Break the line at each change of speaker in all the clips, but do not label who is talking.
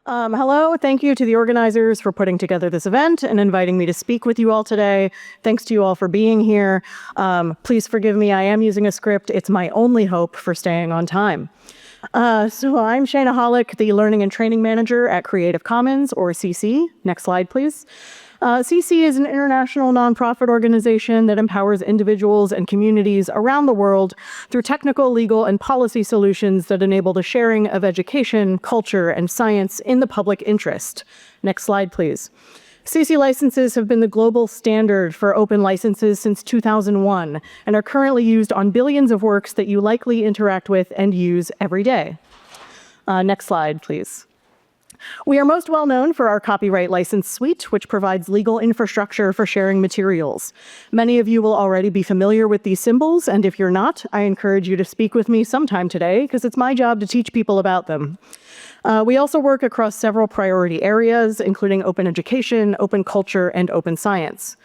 Hello, thank you to the organizers for putting together this event and inviting me to speak with you all today. Thanks to you all for being here. Please forgive me, I am using a script. It's my only hope for staying on time. So I'm Shanna Hollich, the Learning and Training Manager at Creative Commons, or CC. Next slide, please. CC is an international nonprofit organization that empowers individuals and communities around the world through technical, legal, and policy solutions that enable the sharing of education, culture, and science in the public interest. Next slide, please. CC licenses have been the global standard for open licenses since 2001 and are currently used on billions of works that you likely interact with and use every day. Next slide, please. We are most well known for our copyright license suite, which provides legal infrastructure for sharing materials. Many of you will already be familiar with these symbols, and if you're not, I encourage you to speak with me sometime today, because it's my job to teach people about them. We also work across several priority areas, including open education, open culture, and open science.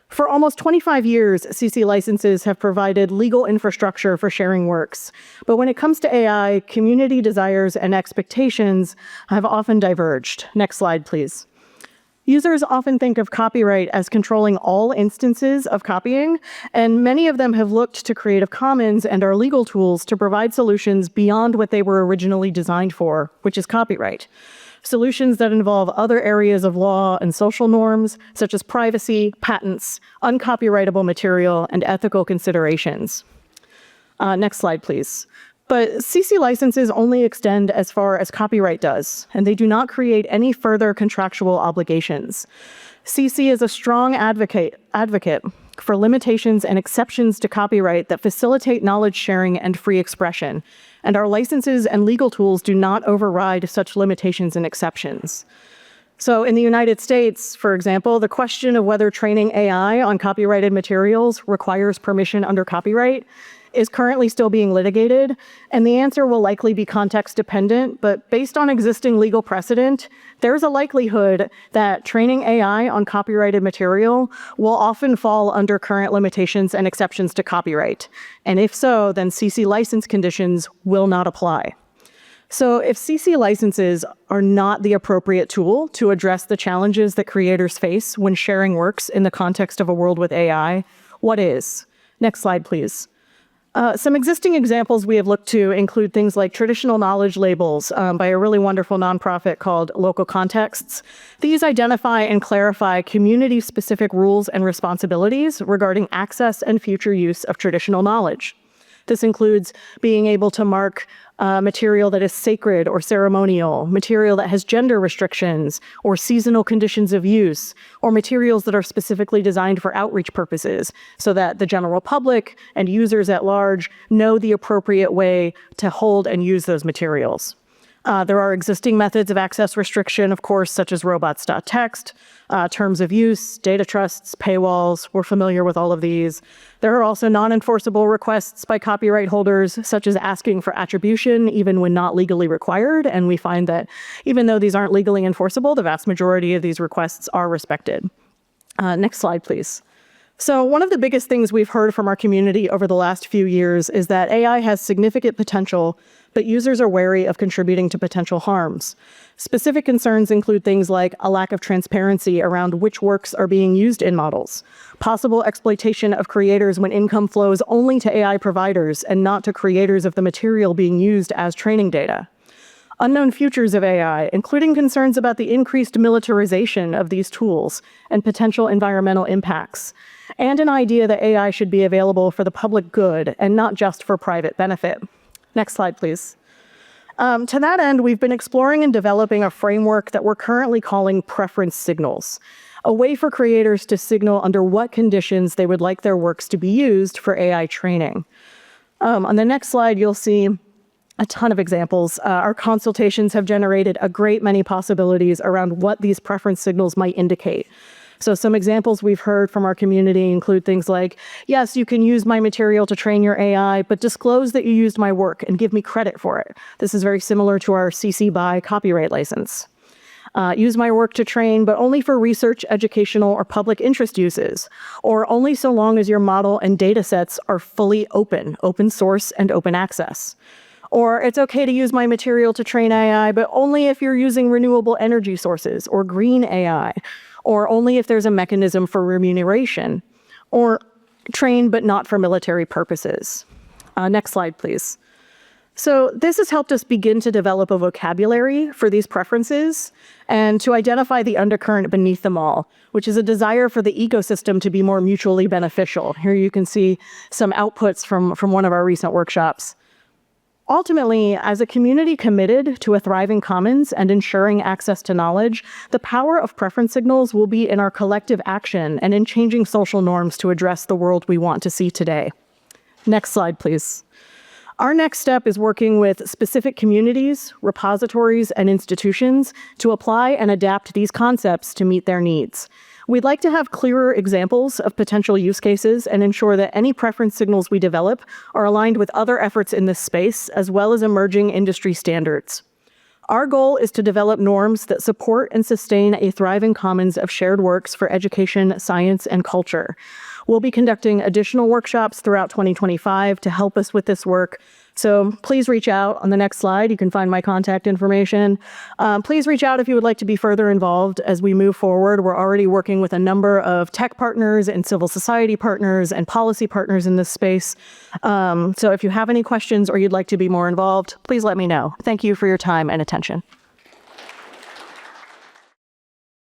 For almost 25 years, CC licenses have provided legal infrastructure for sharing works. But when it comes to AI, community desires and expectations have often diverged. Next slide, please. Users often think of copyright as controlling all instances of copying, and many of them have looked to Creative Commons and our legal tools to provide solutions beyond what they were originally designed for, which is copyright. Solutions that involve other areas of law and social norms, such as privacy, patents, uncopyrightable material, and ethical considerations. Next slide, please. But CC licenses only extend as far as copyright does, and they do not create any further contractual obligations. CC is a strong advocate for limitations and exceptions to copyright that facilitate knowledge sharing and free expression, and our licenses and legal tools do not override such limitations and exceptions. So in the United States, for example, the question of whether training AI on copyrighted materials requires permission under copyright is currently still being litigated, and the answer will likely be context dependent, but based on existing legal precedent, there's a likelihood that training AI on copyrighted material will often fall under current limitations and exceptions to copyright. And if so, then CC license conditions will not apply. So if CC licenses are not the appropriate tool to address the challenges that creators face when sharing works in the context of a world with AI, what is? Next slide, please. Some existing examples we have looked to include things like traditional knowledge labels by a really wonderful nonprofit called Local Contexts. These identify and clarify community-specific rules and responsibilities regarding access and future use of traditional knowledge. This includes being able to mark material that is sacred or ceremonial, material that has gender restrictions or seasonal conditions of use, or materials that are specifically designed for outreach purposes so that the general public and users at large know the appropriate way to hold and use those materials. There are existing methods of access restriction, of course, such as robots.txt, terms of use, data trusts, paywalls. We're familiar with all of these. There are also non-enforceable requests by copyright holders, such as asking for attribution, even when not legally required. And we find that even though these aren't legally enforceable, the vast majority of these requests are respected. Next slide, please. So one of the biggest things we've heard from our community over the last few years is that AI has significant potential, but users are wary of contributing to potential harms. Specific concerns include things like a lack of transparency around which works are being used in models, possible exploitation of creators when income flows only to AI providers and not to creators of the material being used as training data. Unknown futures of AI, including concerns about the increased militarization of these tools and potential environmental impacts, and an idea that AI should be available for the public good and not just for private benefit. Next slide, please. To that end, we've been exploring and developing a framework that we're currently calling preference signals, a way for creators to signal under what conditions they would like their works to be used for AI training. On the next slide, you'll see a ton of examples. Our consultations have generated a great many possibilities around what these preference signals might indicate. So some examples we've heard from our community include things like, yes, you can use my material to train your AI, but disclose that you used my work and give me credit for it. This is very similar to our CC BY copyright license. Use my work to train, but only for research, educational, or public interest uses, or only so long as your model and data sets are fully open source, and open access. Or it's okay to use my material to train AI, but only if you're using renewable energy sources or green AI, or only if there's a mechanism for remuneration, or train but not for military purposes. Next slide, please. So this has helped us begin to develop a vocabulary for these preferences and to identify the undercurrent beneath them all, which is a desire for the ecosystem to be more mutually beneficial. Here you can see some outputs from one of our recent workshops. Ultimately, as a community committed to a thriving commons and ensuring access to knowledge, the power of preference signals will be in our collective action and in changing social norms to address the world we want to see today. Next slide, please. Our next step is working with specific communities, repositories, and institutions to apply and adapt these concepts to meet their needs. We'd like to have clearer examples of potential use cases and ensure that any preference signals we develop are aligned with other efforts in this space, as well as emerging industry standards. Our goal is to develop norms that support and sustain a thriving commons of shared works for education, science, and culture. We'll be conducting additional workshops throughout 2025 to help us with this work. So please reach out. On the next slide, you can find my contact information. Please reach out if you would like to be further involved as we move forward. We're already working with a number of tech partners and civil society partners and policy partners in this space. So if you have any questions or you'd like to be more involved, please let me know. Thank you for your time and attention.